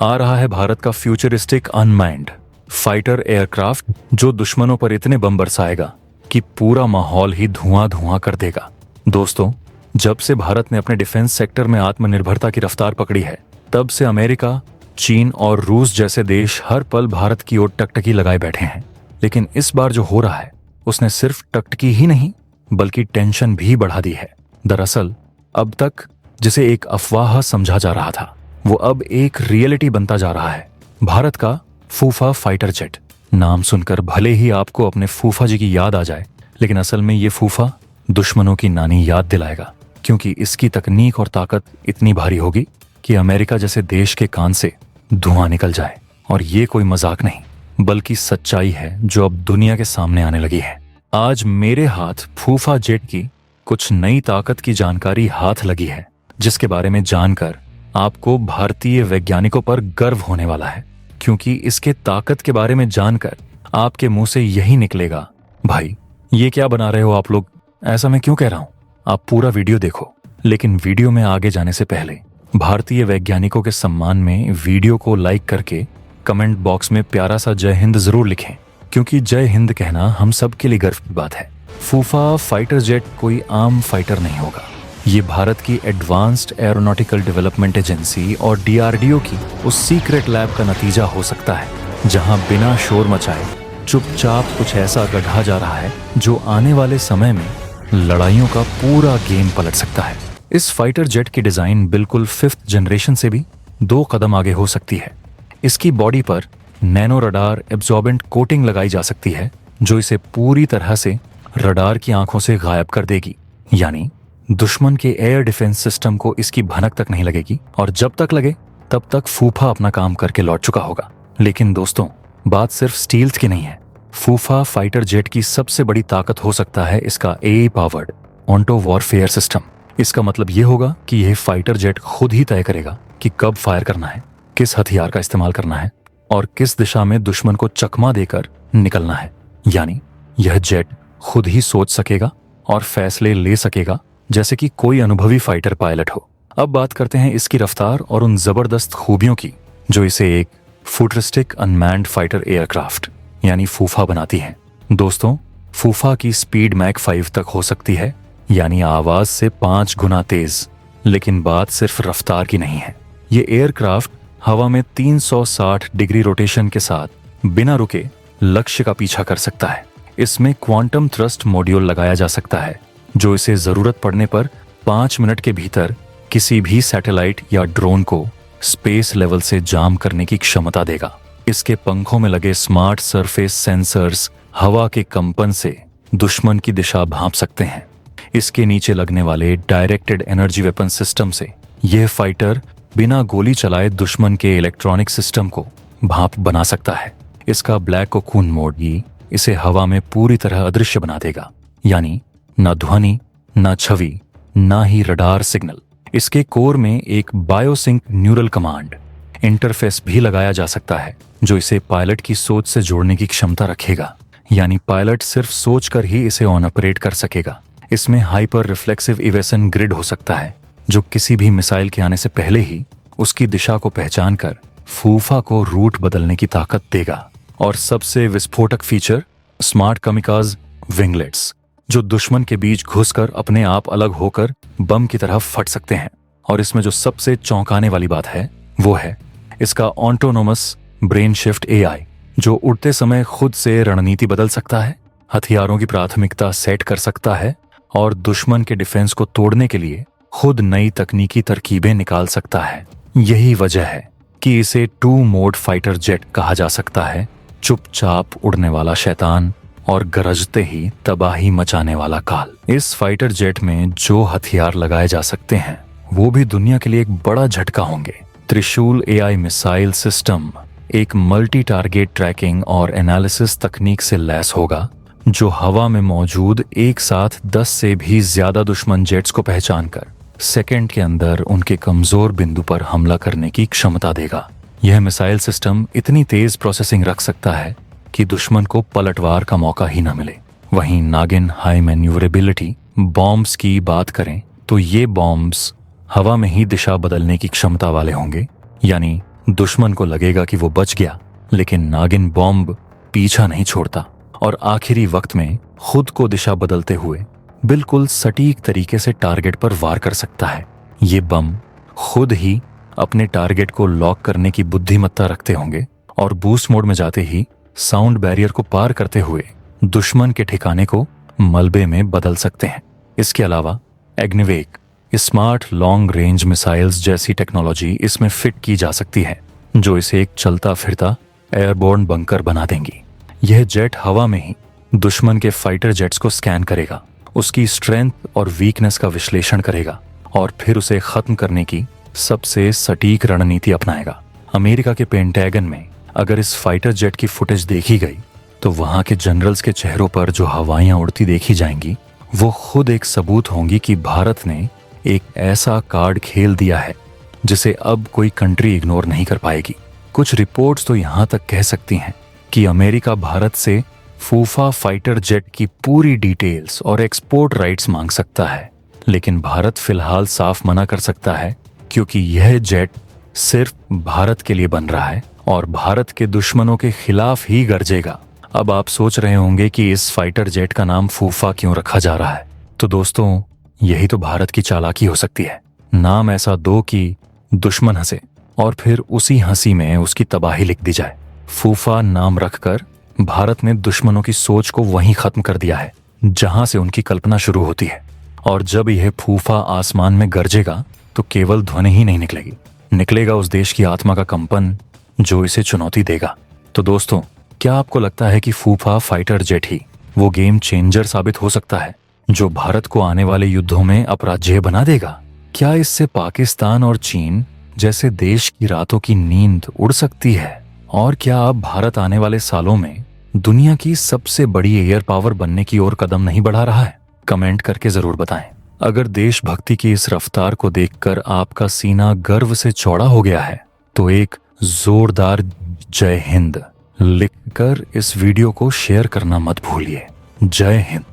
आ रहा है भारत का फ्यूचरिस्टिक अनमैन्ड फाइटर एयरक्राफ्ट जो दुश्मनों पर इतने बम बरसाएगा कि पूरा माहौल ही धुआं धुआं कर देगा। दोस्तों, जब से भारत ने अपने डिफेंस सेक्टर में आत्मनिर्भरता की रफ्तार पकड़ी है, तब से अमेरिका, चीन और रूस जैसे देश हर पल भारत की ओर टकटकी लगाए बैठे हैं। लेकिन इस बार जो हो रहा है उसने सिर्फ टकटकी ही नहीं बल्कि टेंशन भी बढ़ा दी है। दरअसल अब तक जिसे एक अफवाह समझा जा रहा था वो अब एक रियलिटी बनता जा रहा है। भारत का फूफा फाइटर जेट। नाम सुनकर भले ही आपको अपने फूफा जी की याद आ जाए, लेकिन असल में ये फूफा दुश्मनों की नानी याद दिलाएगा, क्योंकि इसकी तकनीक और ताकत इतनी भारी होगी कि अमेरिका जैसे देश के कान से धुआं निकल जाए। और ये कोई मजाक नहीं बल्कि सच्चाई है जो अब दुनिया के सामने आने लगी है। आज मेरे हाथ फूफा जेट की कुछ नई ताकत की जानकारी हाथ लगी है, जिसके बारे में जानकर आपको भारतीय वैज्ञानिकों पर गर्व होने वाला है। क्योंकि इसके ताकत के बारे में जानकर आपके मुंह से यही निकलेगा, भाई ये क्या बना रहे हो आप लोग। ऐसा मैं क्यों कह रहा हूं, आप पूरा वीडियो देखो। लेकिन वीडियो में आगे जाने से पहले भारतीय वैज्ञानिकों के सम्मान में वीडियो को लाइक करके कमेंट बॉक्स में प्यारा सा जय हिंद जरूर लिखें, क्योंकि जय हिंद कहना हम सब के लिए गर्व की बात है। फूफा फाइटर जेट कोई आम फाइटर नहीं होगा। ये भारत की एडवांस्ड एरोनॉटिकल डेवलपमेंट एजेंसी और डीआरडीओ की उस सीक्रेट लैब का नतीजा हो सकता है, जहां बिना शोर मचाए चुपचाप कुछ ऐसा गढ़ा जा रहा है जो आने वाले समय में लड़ाइयों का पूरा गेम पलट सकता है। इस फाइटर जेट की डिजाइन बिल्कुल 5th जनरेशन से भी 2 कदम आगे हो सकती है। इसकी बॉडी पर नैनो रडार एब्जॉर्बेंट कोटिंग लगाई जा सकती है जो इसे पूरी तरह से रडार की आंखों से गायब कर देगी। यानी दुश्मन के एयर डिफेंस सिस्टम को इसकी भनक तक नहीं लगेगी, और जब तक लगे तब तक फूफा अपना काम करके लौट चुका होगा। लेकिन दोस्तों, बात सिर्फ स्टील्थ की नहीं है। फूफा फाइटर जेट की सबसे बड़ी ताकत हो सकता है इसका AI powered auto warfare system. इसका मतलब ये होगा कि यह फाइटर जेट खुद ही तय करेगा कि कब फायर करना है, किस हथियार का इस्तेमाल करना है और किस दिशा में दुश्मन को चकमा देकर निकलना है। यानी यह जेट खुद ही सोच सकेगा और फैसले ले सकेगा जैसे कि कोई अनुभवी फाइटर पायलट हो। अब बात करते हैं इसकी रफ्तार और उन जबरदस्त खूबियों की जो इसे एक फ्यूचरिस्टिक अनमैन्ड फाइटर एयरक्राफ्ट यानी फूफा बनाती हैं। दोस्तों, फूफा की स्पीड मैक 5 तक हो सकती है, यानी आवाज से 5 गुना तेज। लेकिन बात सिर्फ रफ्तार की नहीं है। ये एयरक्राफ्ट हवा में 360 डिग्री रोटेशन के साथ बिना रुके लक्ष्य का पीछा कर सकता है। इसमें क्वांटम थ्रस्ट मॉड्यूल लगाया जा सकता है जो इसे जरूरत पड़ने पर 5 मिनट के भीतर किसी भी सैटेलाइट या ड्रोन को स्पेस लेवल से जाम करने की क्षमता देगा। इसके पंखों में लगे स्मार्ट सरफेस सेंसर्स हवा के कंपन से दुश्मन की दिशा भांप सकते हैं। इसके नीचे लगने वाले डायरेक्टेड एनर्जी वेपन सिस्टम से यह फाइटर बिना गोली चलाए दुश्मन के इलेक्ट्रॉनिक सिस्टम को भांप बना सकता है। इसका ब्लैक कोकून मोड ही इसे हवा में पूरी तरह अदृश्य बना देगा, यानी ना ध्वनि, ना छवि, ना ही रडार सिग्नल। इसके कोर में एक बायोसिंक न्यूरल कमांड इंटरफेस भी लगाया जा सकता है जो इसे पायलट की सोच से जोड़ने की क्षमता रखेगा। यानी पायलट सिर्फ सोचकर ही इसे ऑन ऑपरेट कर सकेगा। इसमें हाइपर रिफ्लेक्सिव इवेशन ग्रिड हो सकता है जो किसी भी मिसाइल के आने से पहले ही उसकी दिशा को पहचान कर फूफा को रूट बदलने की ताकत देगा। और सबसे विस्फोटक फीचर स्मार्ट कामिकाज विंगलेट्स, जो दुश्मन के बीच घुसकर अपने आप अलग होकर बम की तरह फट सकते हैं। और इसमें जो सबसे चौंकाने वाली बात है वो है इसका ऑटोनोमस ब्रेन शिफ्ट एआई, जो उड़ते समय खुद से रणनीति बदल सकता है, हथियारों की प्राथमिकता सेट कर सकता है और दुश्मन के डिफेंस को तोड़ने के लिए खुद नई तकनीकी तरकीबें निकाल सकता है। यही वजह है कि इसे 2 मोड फाइटर जेट कहा जा सकता है। चुपचाप उड़ने वाला शैतान और गरजते ही तबाही मचाने वाला काल। इस फाइटर जेट में जो हथियार लगाए जा सकते हैं वो भी दुनिया के लिए एक बड़ा झटका होंगे। त्रिशूल एआई मिसाइल सिस्टम एक मल्टी टारगेट ट्रैकिंग और एनालिसिस तकनीक से लैस होगा जो हवा में मौजूद एक साथ 10 से भी ज्यादा दुश्मन जेट्स को पहचान कर सेकेंड के अंदर उनके कमजोर बिंदु पर हमला करने की क्षमता देगा। यह मिसाइल सिस्टम इतनी तेज प्रोसेसिंग रख सकता है कि दुश्मन को पलटवार का मौका ही न मिले। वहीं नागिन हाई मैन्यूवरेबिलिटी बॉम्ब्स की बात करें तो ये बॉम्ब्स हवा में ही दिशा बदलने की क्षमता वाले होंगे। यानी दुश्मन को लगेगा कि वो बच गया, लेकिन नागिन बॉम्ब पीछा नहीं छोड़ता और आखिरी वक्त में खुद को दिशा बदलते हुए बिल्कुल सटीक तरीके से टारगेट पर वार कर सकता है। ये बम खुद ही अपने टारगेट को लॉक करने की बुद्धिमत्ता रखते होंगे और बूस्ट मोड में जाते ही साउंड बैरियर को पार करते हुए दुश्मन के ठिकाने को मलबे में बदल सकते हैं। इसके अलावा एग्निवेक स्मार्ट लॉन्ग रेंज मिसाइल्स जैसी टेक्नोलॉजी इसमें फिट की जा सकती है, जो इसे एक चलता फिरता एयरबोर्न बंकर बना देंगी। यह जेट हवा में ही दुश्मन के फाइटर जेट्स को स्कैन करेगा, उसकी स्ट्रेंथ और वीकनेस का विश्लेषण करेगा और फिर उसे खत्म करने की सबसे सटीक रणनीति अपनाएगा। अमेरिका के पेंटागन में अगर इस फाइटर जेट की फुटेज देखी गई तो वहां के जनरल्स के चेहरों पर जो हवाइयां उड़ती देखी जाएंगी वो खुद एक सबूत होंगी कि भारत ने एक ऐसा कार्ड खेल दिया है जिसे अब कोई कंट्री इग्नोर नहीं कर पाएगी। कुछ रिपोर्ट्स तो यहां तक कह सकती हैं कि अमेरिका भारत से फूफा फाइटर जेट की पूरी डिटेल्स और एक्सपोर्ट राइट्स मांग सकता है, लेकिन भारत फिलहाल साफ मना कर सकता है क्योंकि यह जेट सिर्फ भारत के लिए बन रहा है और भारत के दुश्मनों के खिलाफ ही गरजेगा। अब आप सोच रहे होंगे कि इस फाइटर जेट का नाम फूफा क्यों रखा जा रहा है, तो दोस्तों यही तो भारत की चालाकी हो सकती है। नाम ऐसा दो कि दुश्मन हंसे और फिर उसी हंसी में उसकी तबाही लिख दी जाए। फूफा नाम रखकर भारत ने दुश्मनों की सोच को वहीं खत्म कर दिया है जहां से उनकी कल्पना शुरू होती है, और जब यह फूफा आसमान में गरजेगा तो केवल ध्वनि ही नहीं निकलेगी, निकलेगा उस देश की आत्मा का कंपन जो इसे चुनौती देगा। तो दोस्तों, क्या आपको लगता है कि फूफा फाइटर जेट ही वो गेम चेंजर साबित हो सकता है जो भारत को आने वाले युद्धों में अपराजेय बना देगा? क्या इससे पाकिस्तान और चीन जैसे देश की रातों की नींद उड़ सकती है? और क्या अब भारत आने वाले सालों में दुनिया की सबसे बड़ी एयर पावर बनने की ओर कदम नहीं बढ़ा रहा है? कमेंट करके जरूर बताएं। अगर देशभक्ति की इस रफ्तार को देखकर आपका सीना गर्व से चौड़ा हो गया है तो एक जोरदार जय हिंद लिखकर इस वीडियो को शेयर करना मत भूलिए। जय हिंद।